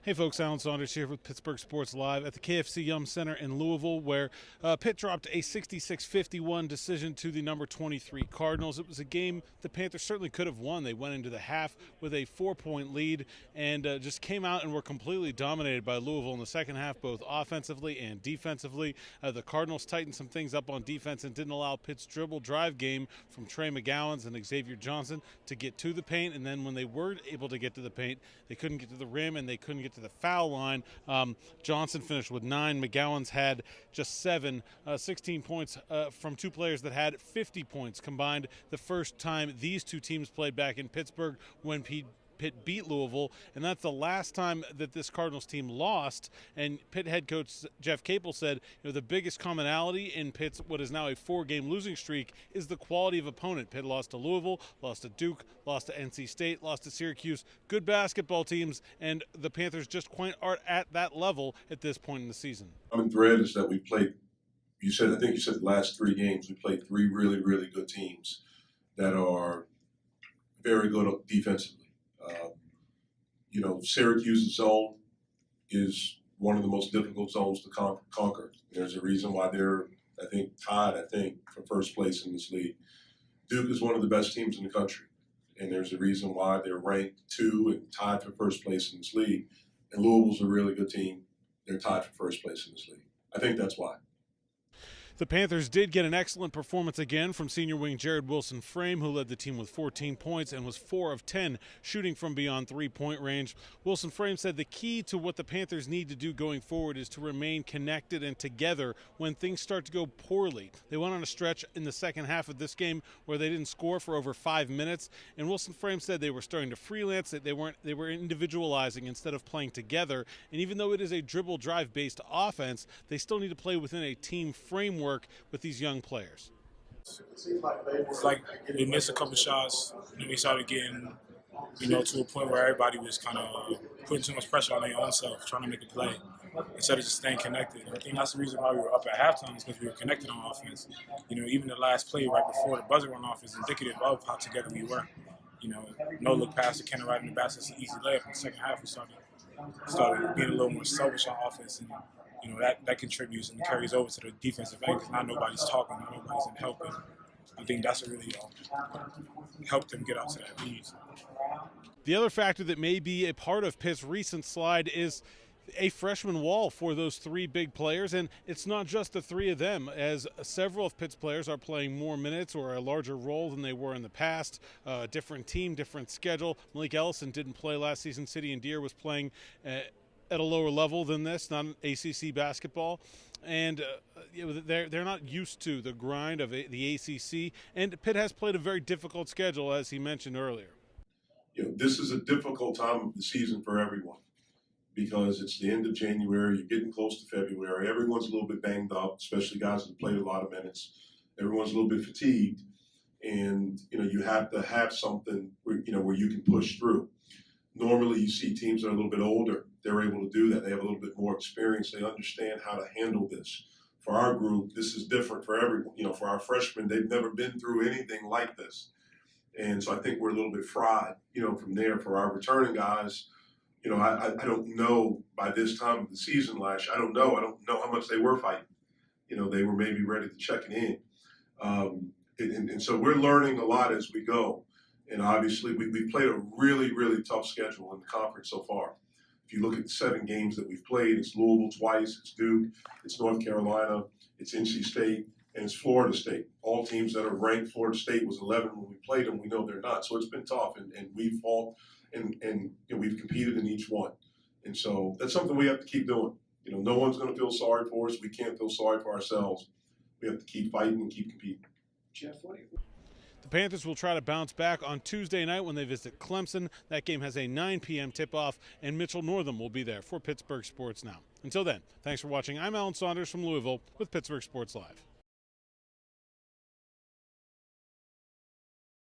Hey folks, Alan Saunders here with Pittsburgh Sports Live at the KFC Yum Center in Louisville, where Pitt dropped a 66-51 decision to the number 23 Cardinals. It was a game the Panthers certainly could have won. They went into the half with a 4-point lead and just came out and were completely dominated by Louisville in the second half, both offensively and defensively. The Cardinals tightened some things up on defense and didn't allow Pitt's dribble drive game from Trey McGowan's and Xavier Johnson to get to the paint. And then when they were able to get to the paint, they couldn't get to the rim and they couldn't get to the foul line. Johnson finished with 9. McGowan's had just 7, 16 points from two players that had 50 points combined. The first time these two teams played back in Pittsburgh when Pitt beat Louisville, and that's the last time that this Cardinals team lost. And Pitt head coach Jeff Capel said, the biggest commonality in Pitt's what is now a 4-game losing streak is the quality of opponent. Pitt lost to Louisville, lost to Duke, lost to NC State, lost to Syracuse. Good basketball teams, and the Panthers just quite aren't at that level at this point in the season. Common thread is that we played, I think you said the last 3 games, we played 3 really, really good teams that are very good defensively. Syracuse's zone is one of the most difficult zones to conquer. There's a reason why they're, tied for first place in this league. Duke is one of the best teams in the country, and there's a reason why they're ranked 2 and tied for first place in this league. And Louisville's a really good team. They're tied for first place in this league. I think that's why. The Panthers did get an excellent performance again from senior wing WilsonFrame, who led the team with 14 points and was 4 of 10 shooting from beyond 3-point range. WilsonFrame said the key to what the Panthers need to do going forward is to remain connected and together when things start to go poorly. They went on a stretch in the second half of this game where they didn't score for over 5 minutes, and WilsonFrame said they were starting to freelance, that they were individualizing instead of playing together. And even though it is a dribble drive based offense, they still need to play within a team framework with these young players. It's like we missed a couple shots, and we started getting, to a point where everybody was kind of putting too much pressure on their own self, trying to make a play, instead of just staying connected. I think that's the reason why we were up at halftime, is because we were connected on offense. Even the last play right before the buzzer went off is indicative of how together we were. No look past the Kenner right in the basket, it's an easy layup. In the second half, we started being a little more selfish on offense, and that contributes and carries over to the defensive end because now nobody's talking, now nobody's in helping. I think that's what really helped them get out to that lead. The other factor that may be a part of Pitt's recent slide is a freshman wall for those 3 big players, and it's not just the 3 of them, as several of Pitt's players are playing more minutes or a larger role than they were in the past. Different team, different schedule. Malik Ellison didn't play last season. City and Deer was playing at a lower level than this, not ACC basketball, and they're not used to the grind of the ACC. And Pitt has played a very difficult schedule, as he mentioned earlier. This is a difficult time of the season for everyone because it's the end of January. You're getting close to February. Everyone's a little bit banged up, especially guys that played a lot of minutes. Everyone's a little bit fatigued, and you have to have something where you can push through. Normally, you see teams that are a little bit older. They're able to do that. They have a little bit more experience. They understand how to handle this. For our group, this is different for everyone. For our freshmen, they've never been through anything like this. And so I think we're a little bit fried, from there. For our returning guys, I don't know by this time of the season last year. I don't know how much they were fighting. They were maybe ready to check it in. And so we're learning a lot as we go. And obviously, we've played a really, really tough schedule in the conference so far. If you look at the 7 games that we've played, it's Louisville twice, it's Duke, it's North Carolina, it's NC State, and it's Florida State. All teams that are ranked. Florida State was 11 when we played them. We know they're not. So it's been tough, and we've fought, and we've competed in each one. And so that's something we have to keep doing. No one's going to feel sorry for us. We can't feel sorry for ourselves. We have to keep fighting and keep competing. Jeff, what do you... The Panthers will try to bounce back on Tuesday night when they visit Clemson. That game has a 9 p.m. tip-off, and Mitchell Northam will be there for Pittsburgh Sports Now. Until then, thanks for watching. I'm Alan Saunders from Louisville with Pittsburgh Sports Live.